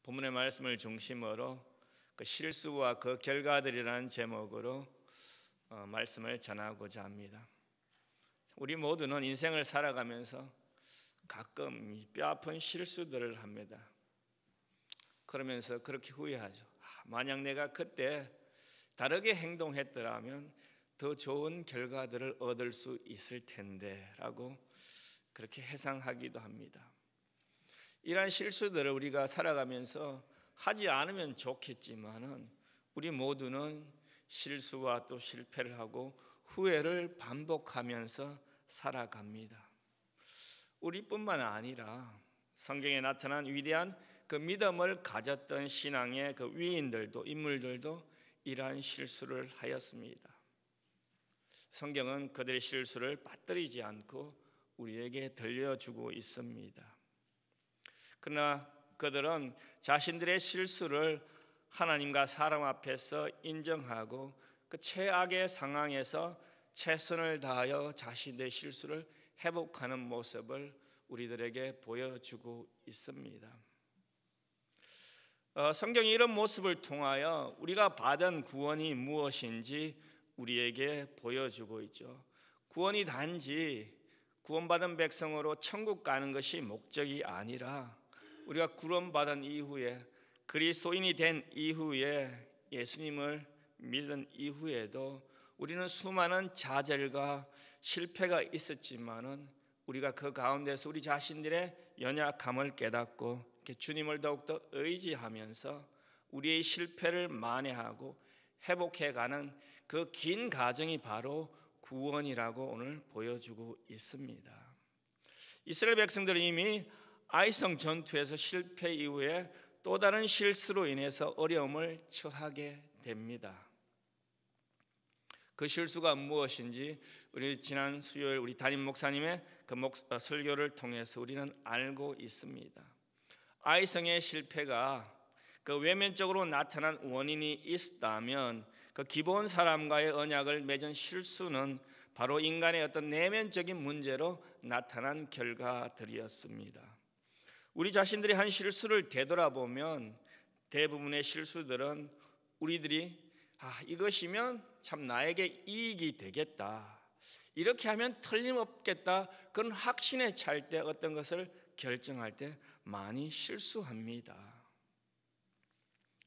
본문의 말씀을 중심으로 그 실수와 그 결과들이라는 제목으로 말씀을 전하고자 합니다. 우리 모두는 인생을 살아가면서 가끔 뼈아픈 실수들을 합니다. 그러면서 그렇게 후회하죠. 만약 내가 그때 다르게 행동했더라면 더 좋은 결과들을 얻을 수 있을 텐데 라고 그렇게 회상하기도 합니다. 이러한 실수들을 우리가 살아가면서 하지 않으면 좋겠지만은 우리 모두는 실수와 또 실패를 하고 후회를 반복하면서 살아갑니다. 우리뿐만 아니라 성경에 나타난 위대한 그 믿음을 가졌던 신앙의 그 위인들도 인물들도 이러한 실수를 하였습니다. 성경은 그들의 실수를 빠뜨리지 않고 우리에게 들려주고 있습니다. 그러나 그들은 자신들의 실수를 하나님과 사람 앞에서 인정하고 그 최악의 상황에서 최선을 다하여 자신들의 실수를 회복하는 모습을 우리들에게 보여주고 있습니다. 성경이 이런 모습을 통하여 우리가 받은 구원이 무엇인지 우리에게 보여주고 있죠. 구원이 단지 구원받은 백성으로 천국 가는 것이 목적이 아니라 우리가 구원받은 이후에 그리스도인이 된 이후에 예수님을 믿은 이후에도 우리는 수많은 좌절과 실패가 있었지만은 우리가 그 가운데서 우리 자신들의 연약함을 깨닫고 주님을 더욱더 의지하면서 우리의 실패를 만회하고 회복해가는 그 긴 과정이 바로 구원이라고 오늘 보여주고 있습니다. 이스라엘 백성들은 이미 아이성 전투에서 실패 이후에 또 다른 실수로 인해서 어려움을 처하게 됩니다. 그 실수가 무엇인지 우리 지난 수요일 우리 담임 목사님의 그 설교를 통해서 우리는 알고 있습니다. 아이성의 실패가 그 외면적으로 나타난 원인이 있다면 그 기본 사람과의 언약을 맺은 실수는 바로 인간의 어떤 내면적인 문제로 나타난 결과들이었습니다. 우리 자신들이 한 실수를 되돌아보면 대부분의 실수들은 우리들이 이것이면 참 나에게 이익이 되겠다, 이렇게 하면 틀림없겠다, 그런 확신에 찰 때 어떤 것을 결정할 때 많이 실수합니다.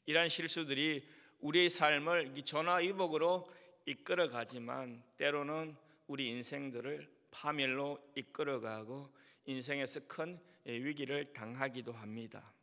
이러한 실수들이 우리의 삶을 전화위복으로 이끌어가지만 때로는 우리 인생들을 파멸로 이끌어가고 인생에서 큰 위기를 당하기도 합니다.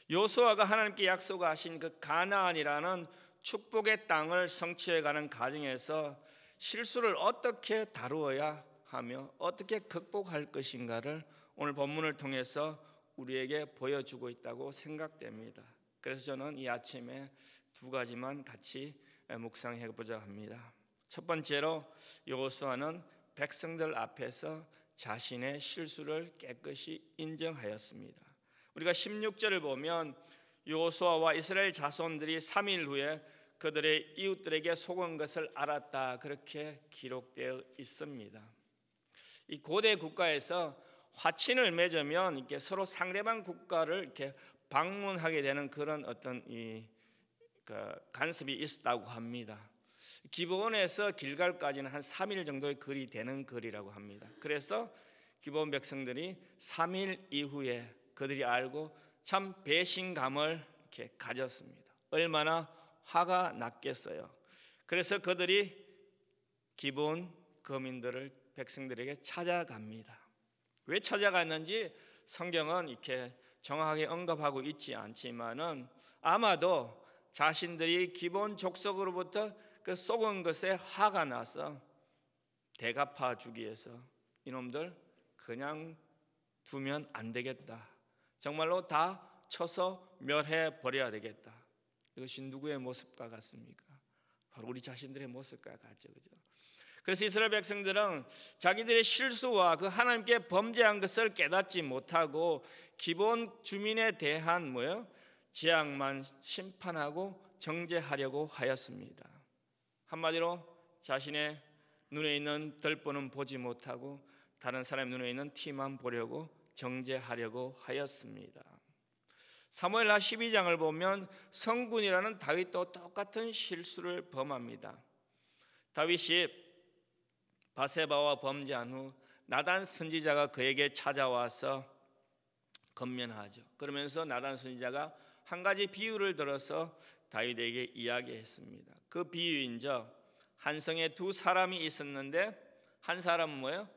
여호수아가 하나님께 약속하신 그 가나안이라는 축복의 땅을 성취해가는 과정에서 실수를 어떻게 다루어야 하며 어떻게 극복할 것인가를 오늘 본문을 통해서 우리에게 보여주고 있다고 생각됩니다. 그래서 저는 이 아침에 두 가지만 같이 묵상해 보자 합니다. 첫 번째로 여호수아는 백성들 앞에서 자신의 실수를 깨끗이 인정하였습니다. 우리가 16절을 보면 여호수아와 이스라엘 자손들이 3일 후에 그들의 이웃들에게 속은 것을 알았다, 그렇게 기록되어 있습니다. 이 고대 국가에서 화친을 맺으면 이렇게 서로 상대방 국가를 이렇게 방문하게 되는 그런 어떤 간섭이 있었다고 합니다. 기브온에서 길갈까지는 한 3일 정도의 거리 되는 거리라고 합니다. 그래서 기브온 백성들이 3일 이후에 그들이 알고 참 배신감을 이렇게 가졌습니다. 얼마나 화가 났겠어요. 그래서 그들이 기브온 거민들을 백성들에게 찾아갑니다. 왜 찾아갔는지 성경은 이렇게 정확하게 언급하고 있지 않지만은 아마도 자신들이 기브온 족속으로부터 그 속은 것에 화가 나서 대갚아 주기 위해서 이놈들 그냥 두면 안 되겠다, 정말로 다 쳐서 멸해 버려야 되겠다. 이것이 누구의 모습과 같습니까? 바로 우리 자신들의 모습과 같죠, 그죠? 그래서 이스라엘 백성들은 자기들의 실수와 그 하나님께 범죄한 것을 깨닫지 못하고 기본 주민에 대한 재앙만 심판하고 정죄하려고 하였습니다. 한마디로 자신의 눈에 있는 들보는 보지 못하고 다른 사람의 눈에 있는 티만 보려고 정죄하려고 하였습니다. 사무엘하 12장을 보면 성군이라는 다윗도 똑같은 실수를 범합니다. 다윗이 바세바와 범죄한 후 나단 선지자가 그에게 찾아와서 건면하죠. 그러면서 나단 선지자가 한 가지 비유를 들어서 다윗에게 이야기했습니다. 그 비유인저 한 성에 두 사람이 있었는데 한 사람은 뭐예요?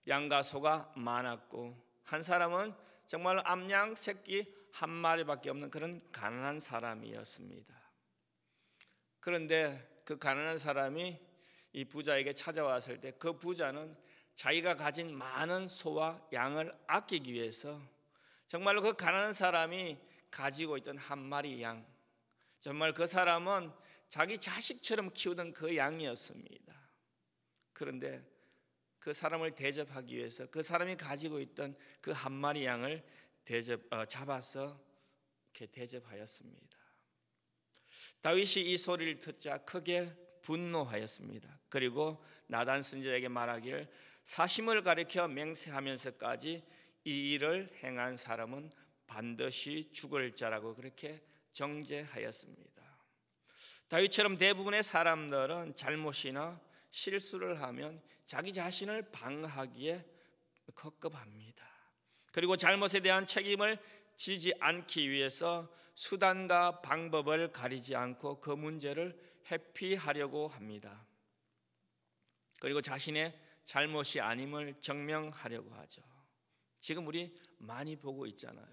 양과 소가 많았고 한 사람은 정말 암양 새끼 한 마리밖에 없는 그런 가난한 사람이었습니다. 그런데 그 가난한 사람이 이 부자에게 찾아왔을 때 그 부자는 자기가 가진 많은 소와 양을 아끼기 위해서 정말로 그 가난한 사람이 가지고 있던 한 마리 양, 정말 그 사람은 자기 자식처럼 키우던 그 양이었습니다. 그런데 그 사람을 대접하기 위해서 그 사람이 가지고 있던 그 한 마리 양을 잡아서 이렇게 대접하였습니다. 다윗이 이 소리를 듣자 크게 분노하였습니다. 그리고 나단 선지자에게 말하기를 사심을 가리켜 맹세하면서까지 이 일을 행한 사람은 반드시 죽을 자라고 그렇게 정죄하였습니다. 다윗처럼 대부분의 사람들은 잘못이나 실수를 하면 자기 자신을 방어하기에 급급합니다. 그리고 잘못에 대한 책임을 지지 않기 위해서 수단과 방법을 가리지 않고 그 문제를 회피하려고 합니다. 그리고 자신의 잘못이 아님을 증명하려고 하죠. 지금 우리 많이 보고 있잖아요.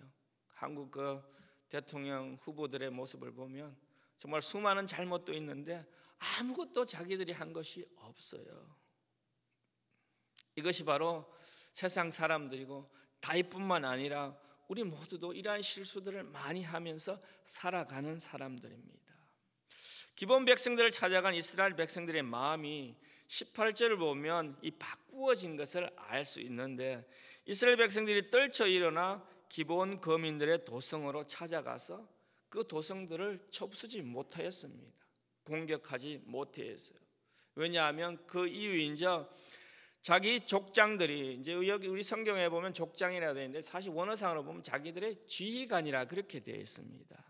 한국 그 대통령 후보들의 모습을 보면 정말 수많은 잘못도 있는데 아무것도 자기들이 한 것이 없어요. 이것이 바로 세상 사람들이고 다윗뿐만 아니라 우리 모두도 이러한 실수들을 많이 하면서 살아가는 사람들입니다. 기본 백성들을 찾아간 이스라엘 백성들의 마음이 18절을 보면 이 바꾸어진 것을 알 수 있는데 이스라엘 백성들이 떨쳐 일어나 기본 거민들의 도성으로 찾아가서 그 도성들을 쳐부수지 못하였습니다. 공격하지 못했어요. 왜냐하면 그 이유인저 자기 족장들이 이제 여기 우리 성경에 보면 족장이라고 되어 있는데 사실 원어상으로 보면 자기들의 지휘관이라 그렇게 되어 있습니다.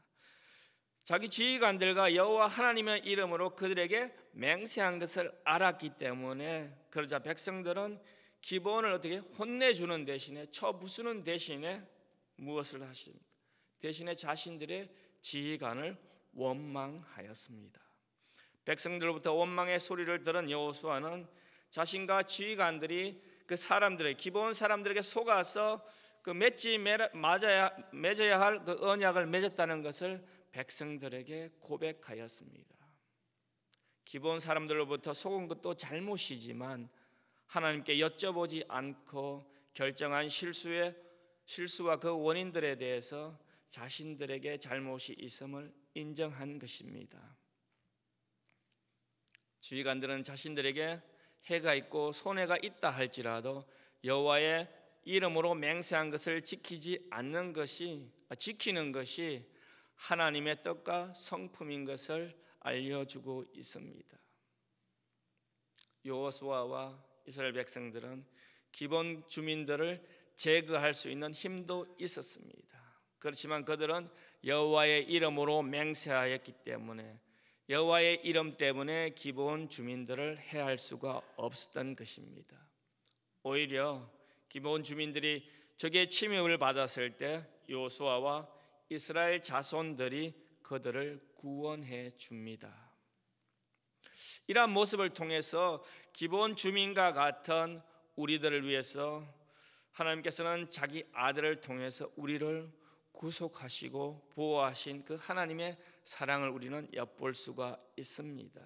자기 지휘관들과 여호와 하나님의 이름으로 그들에게 맹세한 것을 알았기 때문에 그러자 백성들은 기본을 어떻게 혼내주는 대신에 쳐부수는 대신에 무엇을 하십니까? 대신에 자신들의 지휘관을 원망하였습니다. 백성들로부터 원망의 소리를 들은 여호수아는 자신과 지휘관들이 그 사람들의 기본 사람들에게 속아서 그 맺어야 할 그 언약을 맺었다는 것을 백성들에게 고백하였습니다. 기본 사람들로부터 속은 것도 잘못이지만 하나님께 여쭤보지 않고 결정한 실수와 그 원인들에 대해서 자신들에게 잘못이 있음을 인정한 것입니다. 지휘관들은 자신들에게 해가 있고 손해가 있다 할지라도 여호와의 이름으로 맹세한 것을 지키는 것이 하나님의 뜻과 성품인 것을 알려주고 있습니다. 여호수아와 이스라엘 백성들은 기본 주민들을 제거할 수 있는 힘도 있었습니다. 그렇지만 그들은 여호와의 이름으로 맹세하였기 때문에 여호와의 이름 때문에 기본 주민들을 해할 수가 없었던 것입니다. 오히려 기본 주민들이 적의 침입을 받았을 때 여호수아와 이스라엘 자손들이 그들을 구원해 줍니다. 이러한 모습을 통해서 기본 주민과 같은 우리들을 위해서 하나님께서는 자기 아들을 통해서 우리를 구속하시고 보호하신 그 하나님의 사랑을 우리는 엿볼 수가 있습니다.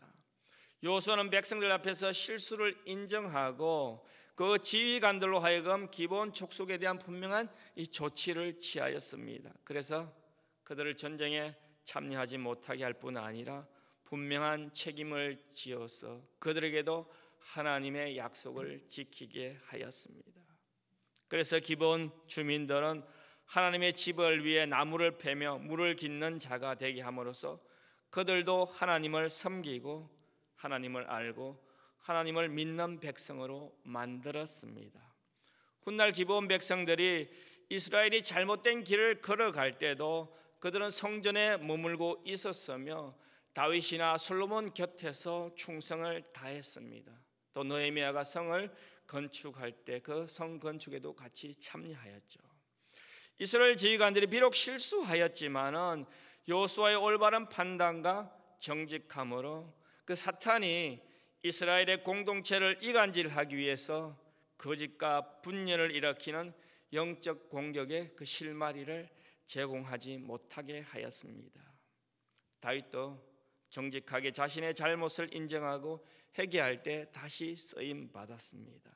여호수아는 백성들 앞에서 실수를 인정하고 그 지휘관들로 하여금 기본 족속에 대한 분명한 이 조치를 취하였습니다. 그래서 그들을 전쟁에 참여하지 못하게 할 뿐 아니라 분명한 책임을 지어서 그들에게도 하나님의 약속을 지키게 하였습니다. 그래서 기본 주민들은 하나님의 집을 위해 나무를 패며 물을 깃는 자가 되게 함으로써 그들도 하나님을 섬기고 하나님을 알고 하나님을 믿는 백성으로 만들었습니다. 훗날 기브온 백성들이 이스라엘이 잘못된 길을 걸어갈 때도 그들은 성전에 머물고 있었으며 다윗이나 솔로몬 곁에서 충성을 다했습니다. 또 느헤미야가 성을 건축할 때 그 성 건축에도 같이 참여하였죠. 이스라엘 지휘관들이 비록 실수하였지만은 여호수아의 올바른 판단과 정직함으로 그 사탄이 이스라엘의 공동체를 이간질하기 위해서 거짓과 분열을 일으키는 영적 공격의 그 실마리를 제공하지 못하게 하였습니다. 다윗도 정직하게 자신의 잘못을 인정하고 회개할 때 다시 쓰임 받았습니다.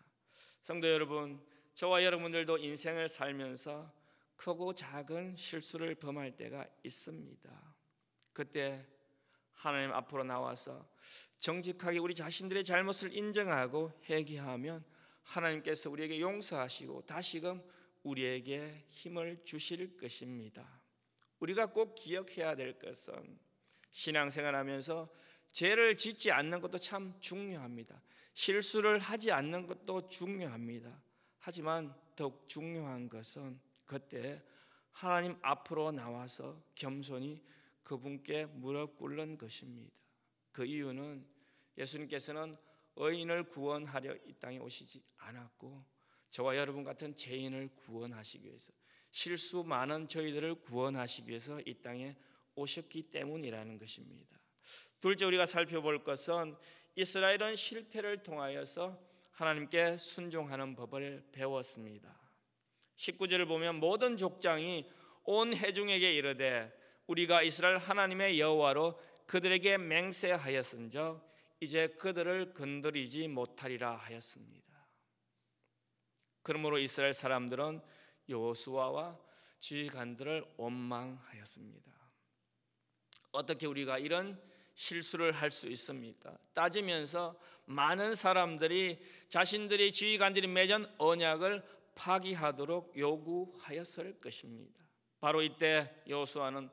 성도 여러분, 저와 여러분들도 인생을 살면서 크고 작은 실수를 범할 때가 있습니다. 그때 하나님 앞으로 나와서 정직하게 우리 자신들의 잘못을 인정하고 회개하면 하나님께서 우리에게 용서하시고 다시금 우리에게 힘을 주실 것입니다. 우리가 꼭 기억해야 될 것은 신앙생활하면서 죄를 짓지 않는 것도 참 중요합니다. 실수를 하지 않는 것도 중요합니다. 하지만 더욱 중요한 것은 그때 하나님 앞으로 나와서 겸손히 그분께 무릎 꿇는 것입니다. 그 이유는 예수님께서는 의인을 구원하려 이 땅에 오시지 않았고 저와 여러분 같은 죄인을 구원하시기 위해서, 실수 많은 저희들을 구원하시기 위해서 이 땅에 오셨기 때문이라는 것입니다. 둘째, 우리가 살펴볼 것은 이스라엘은 실패를 통하여서 하나님께 순종하는 법을 배웠습니다. 19절을 보면 모든 족장이 온 회중에게 이르되 우리가 이스라엘 하나님의 여호와로 그들에게 맹세하였은즉 이제 그들을 건드리지 못하리라 하였습니다. 그러므로 이스라엘 사람들은 여호수아와 지휘관들을 원망하였습니다. 어떻게 우리가 이런 실수를 할 수 있습니까? 따지면서 많은 사람들이 자신들의 지휘관들이 맺은 언약을 파기하도록 요구하였을 것입니다. 바로 이때 여호수아는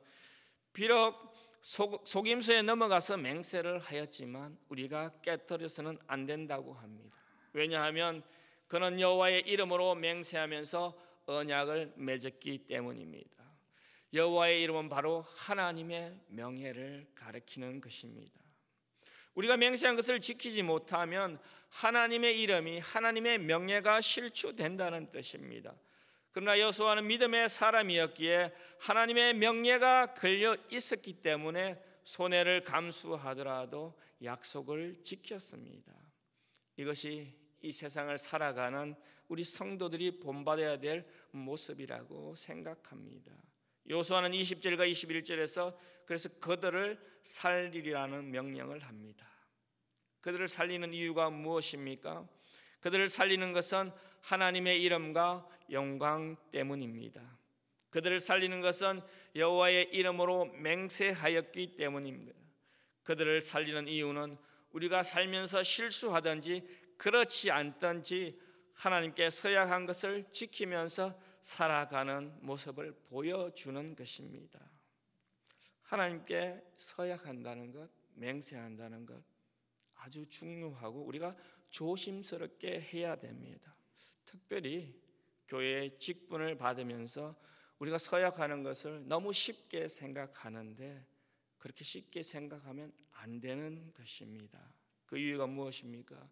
비록 속임수에 넘어가서 맹세를 하였지만 우리가 깨뜨려서는 안 된다고 합니다. 왜냐하면 그는 여호와의 이름으로 맹세하면서 언약을 맺었기 때문입니다. 여호와의 이름은 바로 하나님의 명예를 가리키는 것입니다. 우리가 맹세한 것을 지키지 못하면 하나님의 이름이, 하나님의 명예가 실추된다는 뜻입니다. 그러나 여호수아는 믿음의 사람이었기에 하나님의 명예가 걸려 있었기 때문에 손해를 감수하더라도 약속을 지켰습니다. 이것이 이 세상을 살아가는 우리 성도들이 본받아야 될 모습이라고 생각합니다. 여호수아는 20절과 21절에서 그래서 그들을 살리라는 명령을 합니다. 그들을 살리는 이유가 무엇입니까? 그들을 살리는 것은 하나님의 이름과 영광 때문입니다. 그들을 살리는 것은 여호와의 이름으로 맹세하였기 때문입니다. 그들을 살리는 이유는 우리가 살면서 실수하든지 그렇지 않든지 하나님께 서약한 것을 지키면서 살아가는 모습을 보여주는 것입니다. 하나님께 서약한다는 것, 맹세한다는 것 아주 중요하고 우리가 조심스럽게 해야 됩니다. 특별히 교회의 직분을 받으면서 우리가 서약하는 것을 너무 쉽게 생각하는데 그렇게 쉽게 생각하면 안 되는 것입니다. 그 이유가 무엇입니까?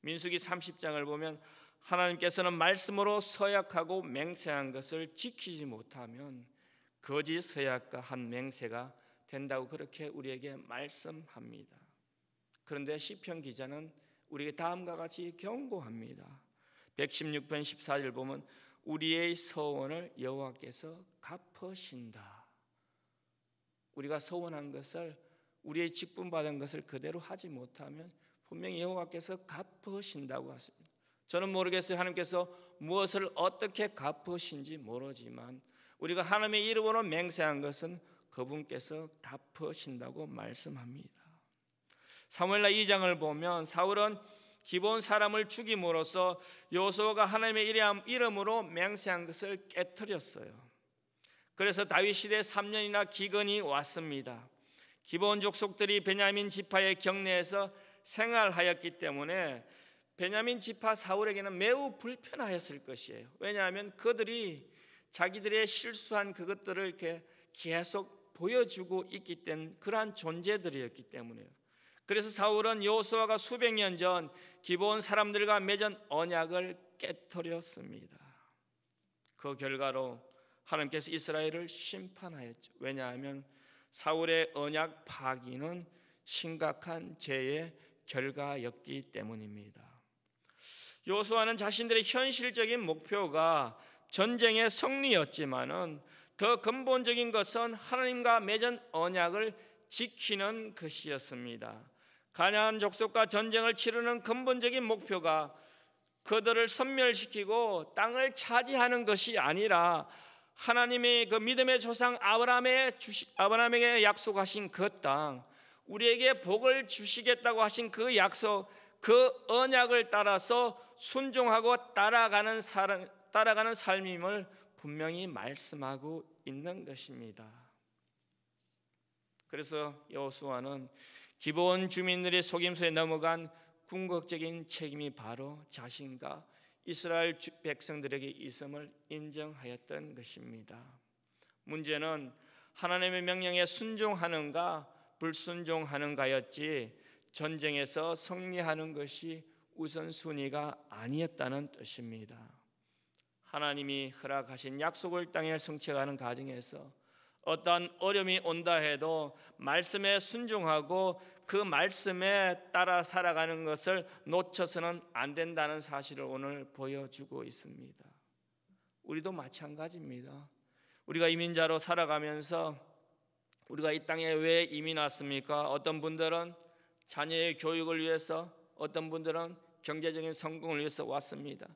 민수기 30장을 보면 하나님께서는 말씀으로 서약하고 맹세한 것을 지키지 못하면 거짓 서약과 한 맹세가 된다고 그렇게 우리에게 말씀합니다. 그런데 시편 기자는 우리에게 다음과 같이 경고합니다. 116편 14절 보면 우리의 서원을 여호와께서 갚으신다. 우리가 서원한 것을, 우리의 직분받은 것을 그대로 하지 못하면 분명히 여호와께서 갚으신다고 하십니다. 저는 모르겠어요. 하나님께서 무엇을 어떻게 갚으신지 모르지만 우리가 하나님의 이름으로 맹세한 것은 그분께서 갚으신다고 말씀합니다. 사무엘하 2장을 보면 사울은 기브온 사람을 죽임으로써 여호수아가 하나님의 이름으로 맹세한 것을 깨뜨렸어요. 그래서 다윗 시대에 3년이나 기근이 왔습니다. 기브온 족속들이 베냐민 지파의 경내에서 생활하였기 때문에 베냐민 지파 사울에게는 매우 불편하였을 것이에요. 왜냐하면 그들이 자기들의 실수한 그것들을 이렇게 계속 보여주고 있기 때문에 그러한 존재들이었기 때문에요. 그래서 사울은 여호수아가 수백 년 전 기브온 사람들과 맺은 언약을 깨뜨렸습니다. 그 결과로 하나님께서 이스라엘을 심판하였죠. 왜냐하면 사울의 언약 파기는 심각한 죄의 결과였기 때문입니다. 여호수아는 자신들의 현실적인 목표가 전쟁의 승리였지만은 더 근본적인 것은 하나님과 맺은 언약을 지키는 것이었습니다. 가나안 족속과 전쟁을 치르는 근본적인 목표가 그들을 섬멸시키고 땅을 차지하는 것이 아니라 하나님의 그 믿음의 조상 아브라함에게 약속하신 그 땅, 우리에게 복을 주시겠다고 하신 그 약속, 그 언약을 따라서 순종하고 따라가는 삶임을 분명히 말씀하고 있는 것입니다. 그래서 여호수아는 기브온 주민들의 속임수에 넘어간 궁극적인 책임이 바로 자신과 이스라엘 백성들에게 있음을 인정하였던 것입니다. 문제는 하나님의 명령에 순종하는가 불순종하는가였지 전쟁에서 승리하는 것이 우선순위가 아니었다는 뜻입니다. 하나님이 허락하신 약속을 땅에 성취하는 과정에서 어떤 어려움이 온다 해도 말씀에 순종하고 그 말씀에 따라 살아가는 것을 놓쳐서는 안 된다는 사실을 오늘 보여주고 있습니다. 우리도 마찬가지입니다. 우리가 이민자로 살아가면서 우리가 이 땅에 왜 이민 왔습니까? 어떤 분들은 자녀의 교육을 위해서, 어떤 분들은 경제적인 성공을 위해서 왔습니다.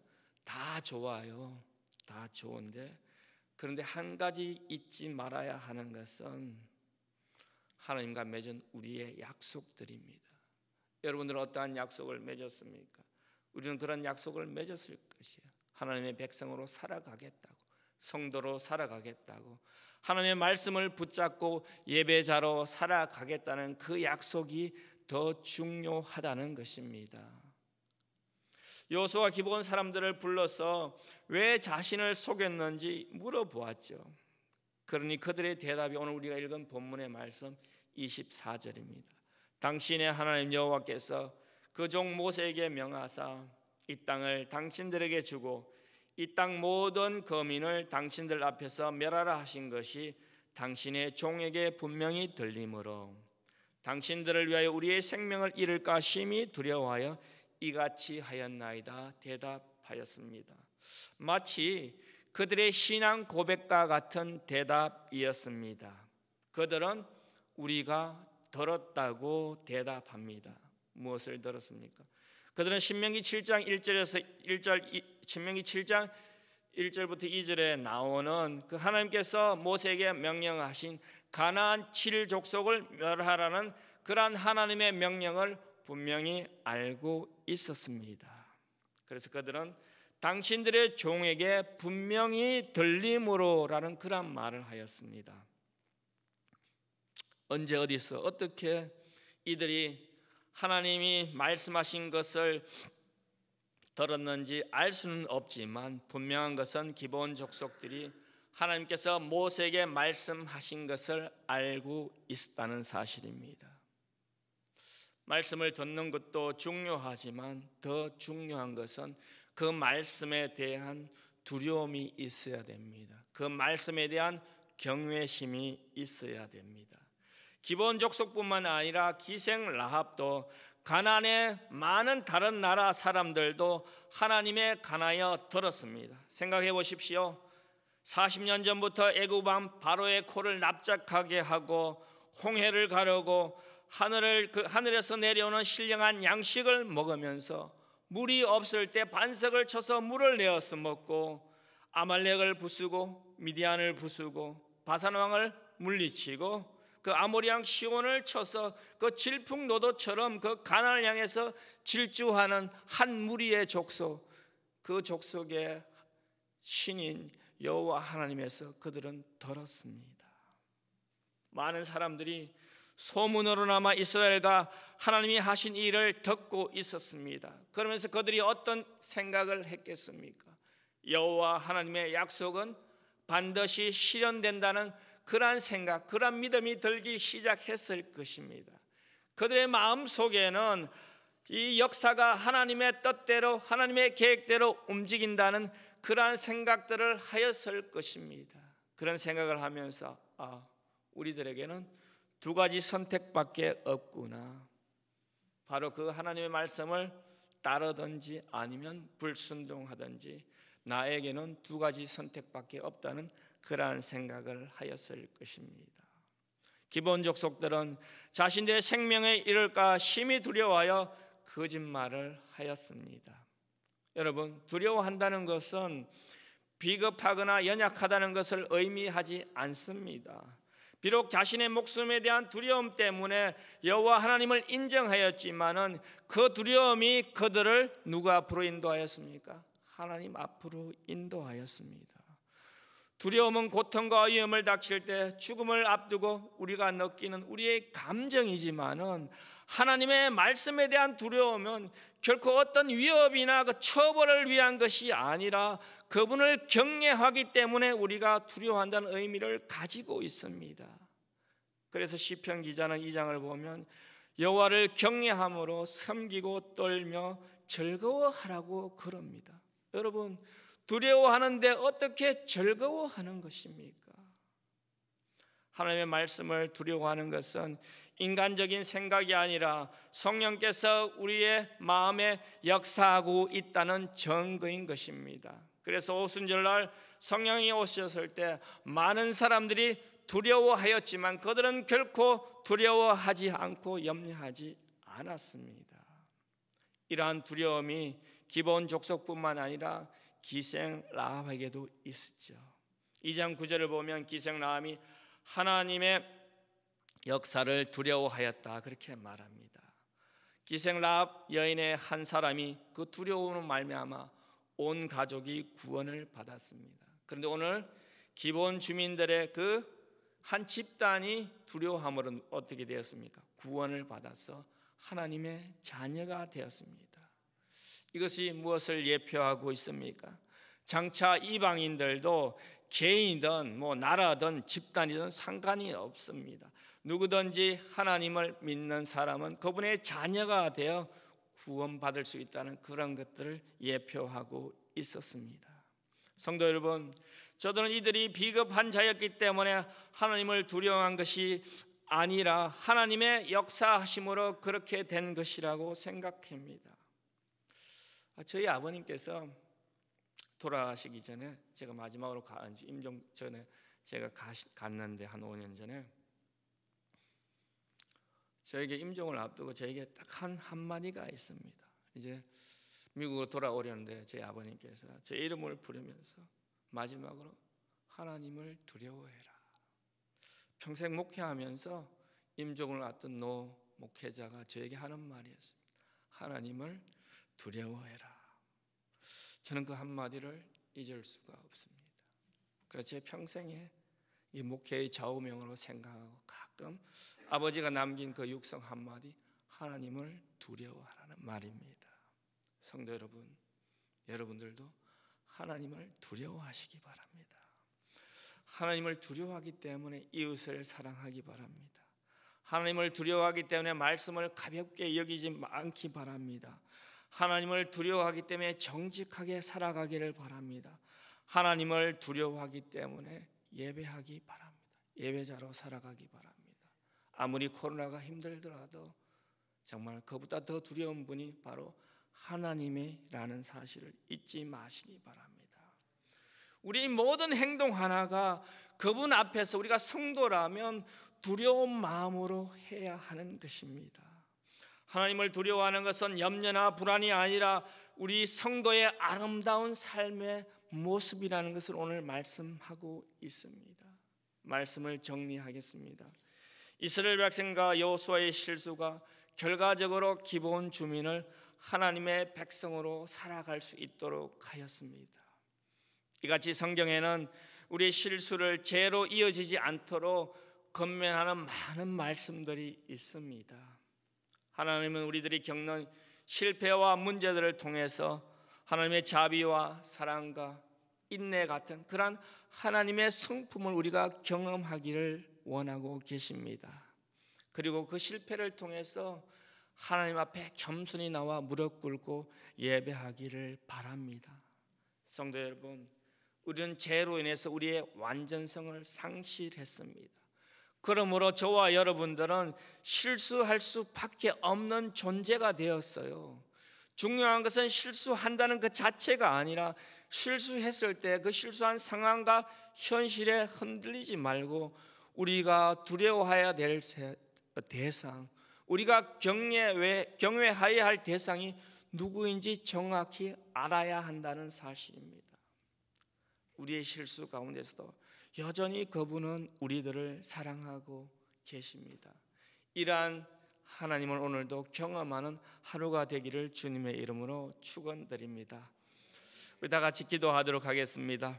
다 좋아요. 다 좋은데, 그런데 한 가지 잊지 말아야 하는 것은 하나님과 맺은 우리의 약속들입니다. 여러분들은 어떠한 약속을 맺었습니까? 우리는 그런 약속을 맺었을 것이에요. 하나님의 백성으로 살아가겠다고, 성도로 살아가겠다고, 하나님의 말씀을 붙잡고 예배자로 살아가겠다는 그 약속이 더 중요하다는 것입니다. 여호수아가 기브온 사람들을 불러서 왜 자신을 속였는지 물어보았죠. 그러니 그들의 대답이 오늘 우리가 읽은 본문의 말씀 24절입니다. 당신의 하나님 여호와께서 그 종 모세에게 명하사 이 땅을 당신들에게 주고 이 땅 모든 거민을 당신들 앞에서 멸하라 하신 것이 당신의 종에게 분명히 들리므로 당신들을 위하여 우리의 생명을 잃을까 심히 두려워하여 이같이 하였나이다 대답하였습니다. 마치 그들의 신앙 고백과 같은 대답이었습니다. 그들은 우리가 들었다고 대답합니다. 무엇을 들었습니까? 그들은 신명기 7장 1절부터 2절에 나오는 그 하나님께서 모세에게 명령하신 가나안 7족속을 멸하라는 그러한 하나님의 명령을 분명히 알고 있었습니다. 그래서 그들은 당신들의 종에게 분명히 들림으로라는 그런 말을 하였습니다. 언제 어디서 어떻게 이들이 하나님이 말씀하신 것을 들었는지 알 수는 없지만 분명한 것은 기브온 족속들이 하나님께서 모세에게 말씀하신 것을 알고 있었다는 사실입니다. 말씀을 듣는 것도 중요하지만 더 중요한 것은 그 말씀에 대한 두려움이 있어야 됩니다. 그 말씀에 대한 경외심이 있어야 됩니다. 기브온 족속뿐만 아니라 기생 라합도 가나안의 많은 다른 나라 사람들도 하나님에 관하여 들었습니다. 생각해 보십시오. 40년 전부터 애굽 왕 바로의 코를 납작하게 하고 홍해를 가르고 하늘에서 내려오는 신령한 양식을 먹으면서 물이 없을 때 반석을 쳐서 물을 내어서 먹고 아말렉을 부수고 미디안을 부수고 바산 왕을 물리치고 그 아모리 왕 시온을 쳐서 그 질풍노도처럼 그 가나안을 향해서 질주하는 한 무리의 족속, 그 족속의 신인 여호와 하나님에서 그들은 들었습니다. 많은 사람들이 소문으로나마 이스라엘과 하나님이 하신 일을 듣고 있었습니다. 그러면서 그들이 어떤 생각을 했겠습니까? 여호와 하나님의 약속은 반드시 실현된다는 그러한 생각, 그러한 믿음이 들기 시작했을 것입니다. 그들의 마음 속에는 이 역사가 하나님의 뜻대로, 하나님의 계획대로 움직인다는 그러한 생각들을 하였을 것입니다. 그런 생각을 하면서 우리들에게는 두 가지 선택밖에 없구나. 바로 그 하나님의 말씀을 따르든지 아니면 불순종하든지 나에게는 두 가지 선택밖에 없다는 그러한 생각을 하였을 것입니다. 기본 족속들은 자신들의 생명에 이를까 심히 두려워하여 거짓말을 하였습니다. 여러분, 두려워한다는 것은 비겁하거나 연약하다는 것을 의미하지 않습니다. 비록 자신의 목숨에 대한 두려움 때문에 여호와 하나님을 인정하였지만은 그 두려움이 그들을 누구 앞으로 인도하였습니까? 하나님 앞으로 인도하였습니다. 두려움은 고통과 위험을 닥칠 때 죽음을 앞두고 우리가 느끼는 우리의 감정이지만은 하나님의 말씀에 대한 두려움은 결코 어떤 위협이나 그 처벌을 위한 것이 아니라 그분을 경외하기 때문에 우리가 두려워한다는 의미를 가지고 있습니다. 그래서 시편 기자는 이 장을 보면 여호와를 경외함으로 섬기고 떨며 즐거워하라고 그럽니다. 여러분, 두려워하는데 어떻게 즐거워하는 것입니까? 하나님의 말씀을 두려워하는 것은 인간적인 생각이 아니라 성령께서 우리의 마음에 역사하고 있다는 증거인 것입니다. 그래서 오순절날 성령이 오셨을 때 많은 사람들이 두려워하였지만 그들은 결코 두려워하지 않고 염려하지 않았습니다. 이러한 두려움이 기본 족속뿐만 아니라 기생 라합에게도 있었죠. 2장 9절을 보면 기생 라합이 하나님의 역사를 두려워하였다 그렇게 말합니다. 기생 라합 여인의 한 사람이 그 두려움으로 말미암아 온 가족이 구원을 받았습니다. 그런데 오늘 기본 주민들의 그 한 집단이 두려워함으로 어떻게 되었습니까? 구원을 받아서 하나님의 자녀가 되었습니다. 이것이 무엇을 예표하고 있습니까? 장차 이방인들도 개인이든 나라든 집단이든 상관이 없습니다. 누구든지 하나님을 믿는 사람은 그분의 자녀가 되어 구원받을 수 있다는 그런 것들을 예표하고 있었습니다. 성도 여러분, 저들은 이들이 비겁한 자였기 때문에 하나님을 두려워한 것이 아니라 하나님의 역사하심으로 그렇게 된 것이라고 생각합니다. 저희 아버님께서 돌아가시기 전에 제가 마지막으로 임종 전에 제가 갔는데 한 5년 전에 저에게 임종을 앞두고 저에게 딱 한마디가 있습니다. 이제 미국으로 돌아오려는데 저희 아버님께서 제 이름을 부르면서 마지막으로 하나님을 두려워해라. 평생 목회하면서 임종을 앞둔 노 목회자가 저에게 하는 말이었습니다. 하나님을 두려워해라. 저는 그 한마디를 잊을 수가 없습니다. 그래서 제 평생에 이 목회의 좌우명으로 생각하고 가끔 아버지가 남긴 그 육성 한마디 하나님을 두려워하라는 말입니다. 성도 여러분, 여러분들도 하나님을 두려워하시기 바랍니다. 하나님을 두려워하기 때문에 이웃을 사랑하기 바랍니다. 하나님을 두려워하기 때문에 말씀을 가볍게 여기지 않기 바랍니다. 하나님을 두려워하기 때문에 정직하게 살아가기를 바랍니다. 하나님을 두려워하기 때문에 예배하기 바랍니다. 예배자로 살아가기 바랍니다. 아무리 코로나가 힘들더라도 정말 그보다 더 두려운 분이 바로 하나님이라는 사실을 잊지 마시기 바랍니다. 우리 모든 행동 하나가 그분 앞에서 우리가 성도라면 두려운 마음으로 해야 하는 것입니다. 하나님을 두려워하는 것은 염려나 불안이 아니라 우리 성도의 아름다운 삶의 모습이라는 것을 오늘 말씀하고 있습니다. 말씀을 정리하겠습니다. 이스라엘 백성과 여호수아의 실수가 결과적으로 기본 주민을 하나님의 백성으로 살아갈 수 있도록 하였습니다. 이같이 성경에는 우리의 실수를 죄로 이어지지 않도록 권면하는 많은 말씀들이 있습니다. 하나님은 우리들이 겪는 실패와 문제들을 통해서 하나님의 자비와 사랑과 인내 같은 그러한 하나님의 성품을 우리가 경험하기를 원하고 계십니다. 그리고 그 실패를 통해서 하나님 앞에 겸손히 나와 무릎 꿇고 예배하기를 바랍니다. 성도 여러분, 우리는 죄로 인해서 우리의 완전성을 상실했습니다. 그러므로 저와 여러분들은 실수할 수밖에 없는 존재가 되었어요. 중요한 것은 실수한다는 그 자체가 아니라 실수했을 때 그 실수한 상황과 현실에 흔들리지 말고 우리가 두려워해야 될 대상, 우리가 경외해야 할 대상이 누구인지 정확히 알아야 한다는 사실입니다. 우리의 실수 가운데서도 여전히 그분은 우리들을 사랑하고 계십니다. 이러한 하나님을 오늘도 경험하는 하루가 되기를 주님의 이름으로 축원드립니다. 우리 다 같이 기도하도록 하겠습니다.